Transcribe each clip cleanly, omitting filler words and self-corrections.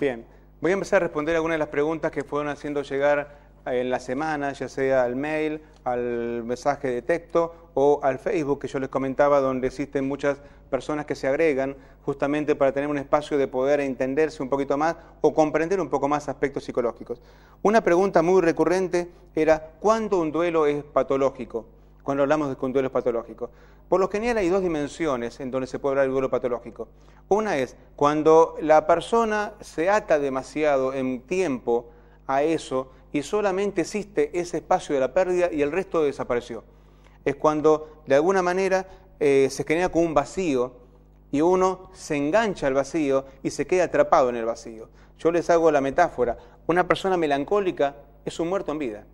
Bien, voy a empezar a responder algunas de las preguntas que fueron haciendo llegar en la semana, ya sea al mail, al mensaje de texto o al Facebook que yo les comentaba, donde existen muchas personas que se agregan justamente para tener un espacio de poder entenderse un poquito más o comprender un poco más aspectos psicológicos. Una pregunta muy recurrente era, ¿cuándo un duelo es patológico? Cuando hablamos de que un duelo es patológico. Por lo general hay dos dimensiones en donde se puede hablar del duelo patológico. Una es cuando la persona se ata demasiado en tiempo a eso y solamente existe ese espacio de la pérdida y el resto desapareció. Es cuando de alguna manera se genera como un vacío y uno se engancha al vacío y se queda atrapado en el vacío. Yo les hago la metáfora, una persona melancólica es un muerto en vida.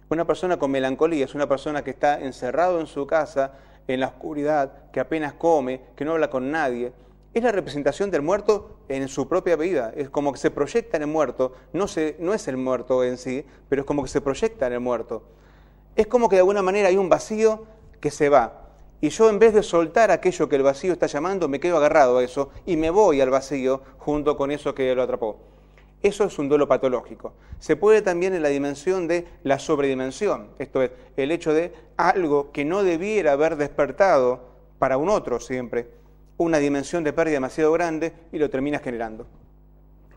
Una persona con melancolía es una persona que está encerrado en su casa, en la oscuridad, que apenas come, que no habla con nadie. Es la representación del muerto en su propia vida. Es como que se proyecta en el muerto, no es el muerto en sí, pero es como que se proyecta en el muerto. Es como que de alguna manera hay un vacío que se va. Y yo en vez de soltar aquello que el vacío está llamando, me quedo agarrado a eso y me voy al vacío junto con eso que lo atrapó. Eso es un duelo patológico. Se puede también en la dimensión de la sobredimensión, esto es, el hecho de algo que no debiera haber despertado para un otro siempre, una dimensión de pérdida demasiado grande y lo termina generando.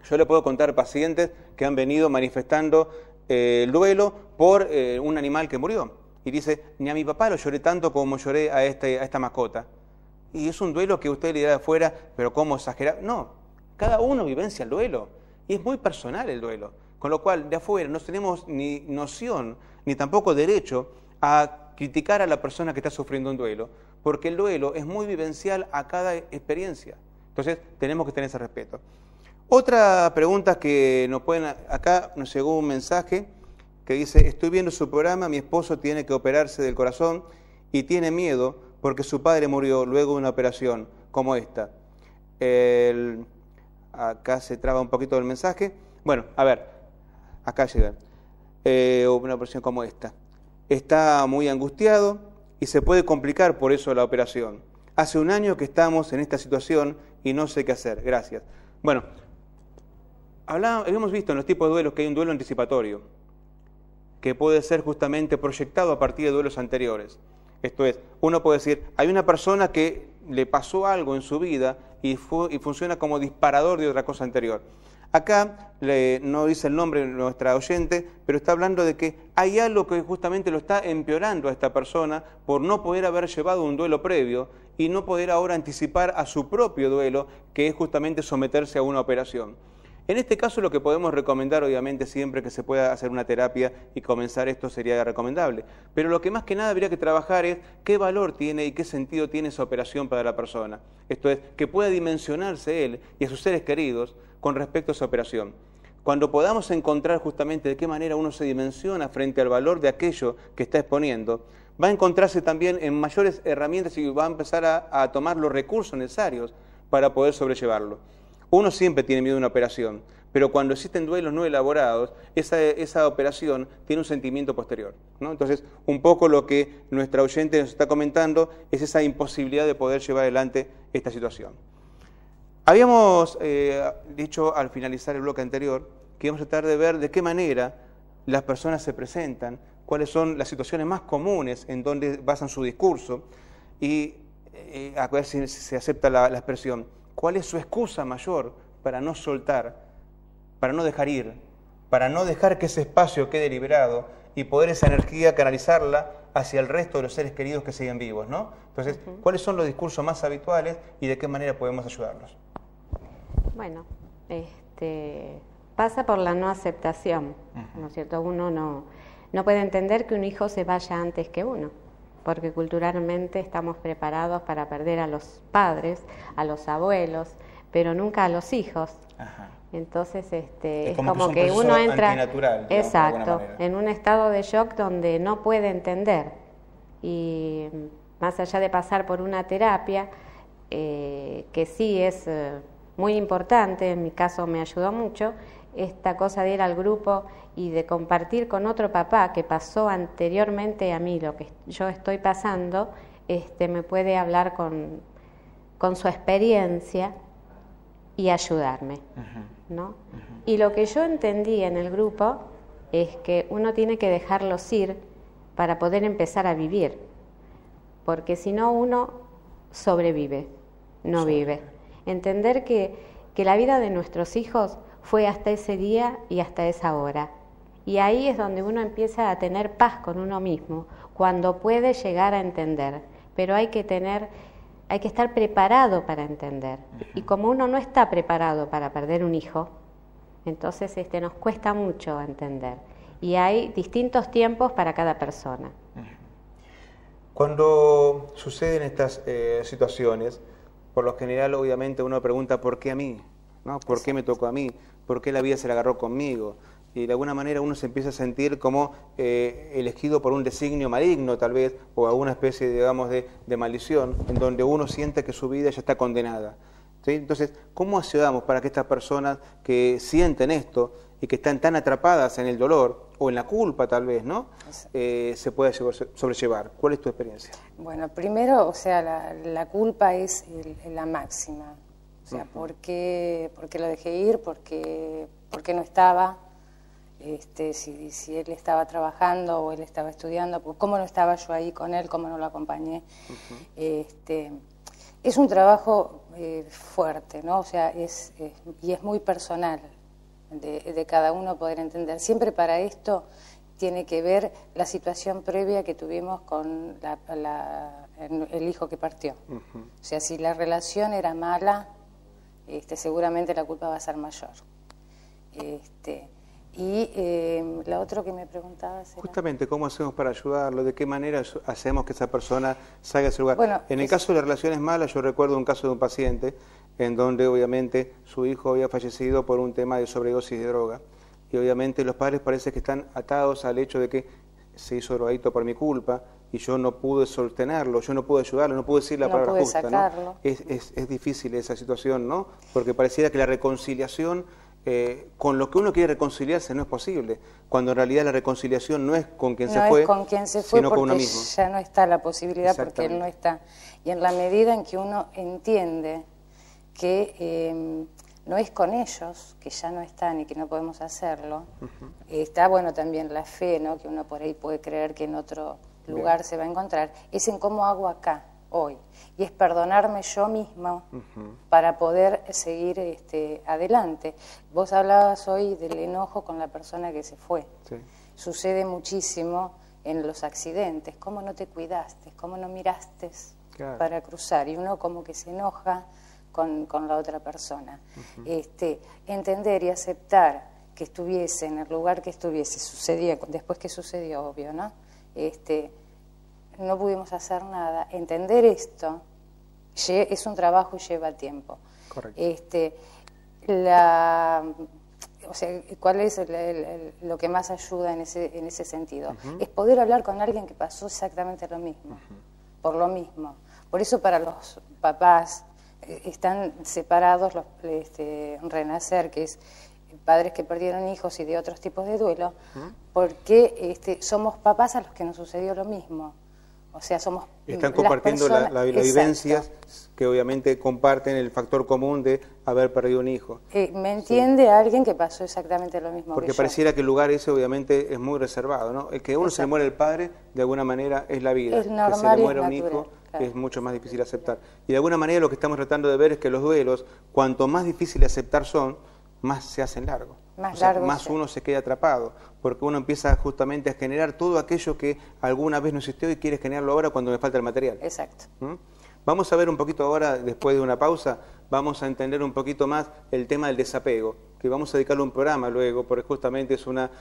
Yo le puedo contar pacientes que han venido manifestando el duelo por un animal que murió. Y dice, ni a mi papá lo lloré tanto como lloré a esta mascota. Y es un duelo que usted le dirá de afuera, pero ¿cómo exagerar? No, cada uno vivencia el duelo. Y es muy personal el duelo, con lo cual de afuera no tenemos ni noción, ni tampoco derecho a criticar a la persona que está sufriendo un duelo, porque el duelo es muy vivencial a cada experiencia. Entonces tenemos que tener ese respeto. Otra pregunta que nos pueden, acá nos llegó un mensaje que dice, estoy viendo su programa, mi esposo tiene que operarse del corazón y tiene miedo porque su padre murió luego de una operación como esta. Acá se traba un poquito el mensaje. Bueno, a ver, acá llega. Una operación como esta. Está muy angustiado y se puede complicar por eso la operación. Hace un año que estamos en esta situación y no sé qué hacer. Gracias. Bueno, habíamos visto en los tipos de duelos que hay un duelo anticipatorio, que puede ser justamente proyectado a partir de duelos anteriores. Esto es, uno puede decir, hay una persona que le pasó algo en su vida y funciona como disparador de otra cosa anterior. Acá no dice el nombre de nuestra oyente, pero está hablando de que hay algo que justamente lo está empeorando a esta persona por no poder haber llevado un duelo previo y no poder ahora anticipar a su propio duelo, que es justamente someterse a una operación. En este caso lo que podemos recomendar, obviamente, siempre que se pueda hacer una terapia y comenzar esto sería recomendable. Pero lo que más que nada habría que trabajar es qué valor tiene y qué sentido tiene esa operación para la persona. Esto es, que pueda dimensionarse él y a sus seres queridos con respecto a esa operación. Cuando podamos encontrar justamente de qué manera uno se dimensiona frente al valor de aquello que está exponiendo, va a encontrarse también en mayores herramientas y va a empezar a tomar los recursos necesarios para poder sobrellevarlo. Uno siempre tiene miedo a una operación, pero cuando existen duelos no elaborados, esa operación tiene un sentimiento posterior, ¿no? Entonces, un poco lo que nuestra oyente nos está comentando es esa imposibilidad de poder llevar adelante esta situación. Habíamos dicho al finalizar el bloque anterior que íbamos a tratar de ver de qué manera las personas se presentan, cuáles son las situaciones más comunes en donde basan su discurso y a ver si se acepta la expresión. ¿Cuál es su excusa mayor para no soltar, para no dejar ir, para no dejar que ese espacio quede liberado y poder esa energía canalizarla hacia el resto de los seres queridos que siguen vivos, ¿no? Entonces, ¿cuáles son los discursos más habituales y de qué manera podemos ayudarlos? Bueno, pasa por la no aceptación, ¿no es cierto? Uno no puede entender que un hijo se vaya antes que uno, porque culturalmente estamos preparados para perder a los padres, a los abuelos, pero nunca a los hijos. Ajá. Entonces es como que uno entra, antinatural, digamos, exacto, en un estado de shock donde no puede entender. Y más allá de pasar por una terapia, que sí es muy importante, en mi caso me ayudó mucho, esta cosa de ir al grupo y de compartir con otro papá que pasó anteriormente a mí lo que yo estoy pasando, me puede hablar con su experiencia y ayudarme, ¿no? Y lo que yo entendí en el grupo es que uno tiene que dejarlos ir para poder empezar a vivir, porque si no uno sobrevive, no vive. Entender que la vida de nuestros hijos fue hasta ese día y hasta esa hora. Y ahí es donde uno empieza a tener paz con uno mismo, cuando puede llegar a entender. Pero hay que estar preparado para entender. Y como uno no está preparado para perder un hijo, entonces nos cuesta mucho entender. Y hay distintos tiempos para cada persona. Cuando suceden estas situaciones, por lo general obviamente uno pregunta ¿por qué a mí? ¿No? ¿Por qué me tocó a mí? ¿Por qué la vida se la agarró conmigo? Y de alguna manera uno se empieza a sentir como elegido por un designio maligno tal vez, o alguna especie, digamos, de maldición, en donde uno siente que su vida ya está condenada. ¿Sí? Entonces, ¿cómo ayudamos para que estas personas que sienten esto y que están tan atrapadas en el dolor o en la culpa tal vez, ¿no? Se pueda sobrellevar? ¿Cuál es tu experiencia? Bueno, primero, o sea, la culpa es la máxima. O sea, ¿por qué lo dejé ir? ¿Por qué no estaba? Si él estaba trabajando o él estaba estudiando, pues cómo no estaba yo ahí con él, cómo no lo acompañé. Es un trabajo fuerte, ¿no? O sea, y es muy personal de cada uno poder entender. Siempre para esto tiene que ver la situación previa que tuvimos con el hijo que partió. O sea, si la relación era mala, seguramente la culpa va a ser mayor. La otra que me preguntabas era... Justamente, ¿cómo hacemos para ayudarlo? ¿De qué manera hacemos que esa persona salga de ese lugar? Bueno, en el caso de las relaciones malas, yo recuerdo un caso de un paciente en donde obviamente su hijo había fallecido por un tema de sobredosis de droga. Y obviamente los padres parece que están atados al hecho de que se hizo drogadicto por mi culpa y yo no pude sostenerlo, yo no pude ayudarlo, no pude decir la palabra justa, sacarlo. ¿no? Es difícil esa situación, ¿no? Porque pareciera que la reconciliación... con lo que uno quiere reconciliarse no es posible, cuando en realidad la reconciliación no es con quien se fue, sino con uno mismo. Ya no está la posibilidad porque él no está. Y en la medida en que uno entiende que no es con ellos, que ya no están y que no podemos hacerlo, está bueno también la fe, ¿no? Que uno por ahí puede creer que en otro lugar se va a encontrar, es en cómo hago acá, hoy. Y es perdonarme yo mismo para poder seguir adelante. Vos hablabas hoy del enojo con la persona que se fue. Sí. Sucede muchísimo en los accidentes. ¿Cómo no te cuidaste? ¿Cómo no miraste para cruzar? Y uno como que se enoja con la otra persona. Entender y aceptar que estuviese en el lugar que estuviese, sucedía, después que sucedió, obvio, ¿no? No pudimos hacer nada. Entender esto es un trabajo y lleva tiempo. Correcto. O sea, ¿cuál es lo que más ayuda en ese sentido? Es poder hablar con alguien que pasó exactamente lo mismo, por lo mismo. Por eso para los papás están separados los renacer, que es padres que perdieron hijos y de otros tipos de duelo, porque somos papás a los que nos sucedió lo mismo. O sea, somos... Están compartiendo las vivencias que obviamente comparten el factor común de haber perdido un hijo. ¿Me entiende alguien que pasó exactamente lo mismo? Porque que pareciera yo. que el lugar ese obviamente es muy reservado, ¿no? El que uno se le muere el padre, de alguna manera es la vida. Es normal, que se le muera es un natural, hijo claro. es mucho más difícil aceptar. Y de alguna manera lo que estamos tratando de ver es que los duelos, cuanto más difíciles de aceptar son, más se hacen largos. Más uno se queda atrapado, porque uno empieza justamente a generar todo aquello que alguna vez no existió y quiere generarlo ahora cuando me falta el material. Exacto. Vamos a ver un poquito ahora, después de una pausa, vamos a entender un poquito más el tema del desapego, que vamos a dedicarle un programa luego, porque justamente es una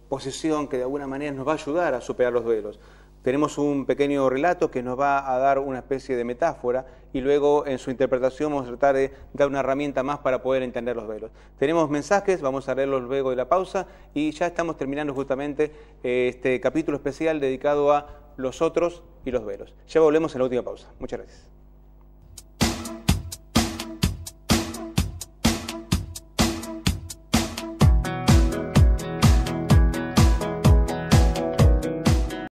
posición que de alguna manera nos va a ayudar a superar los duelos. Tenemos un pequeño relato que nos va a dar una especie de metáfora y luego en su interpretación vamos a tratar de dar una herramienta más para poder entender los duelos. Tenemos mensajes, vamos a leerlos luego de la pausa y ya estamos terminando justamente este capítulo especial dedicado a los otros y los duelos. Ya volvemos en la última pausa. Muchas gracias.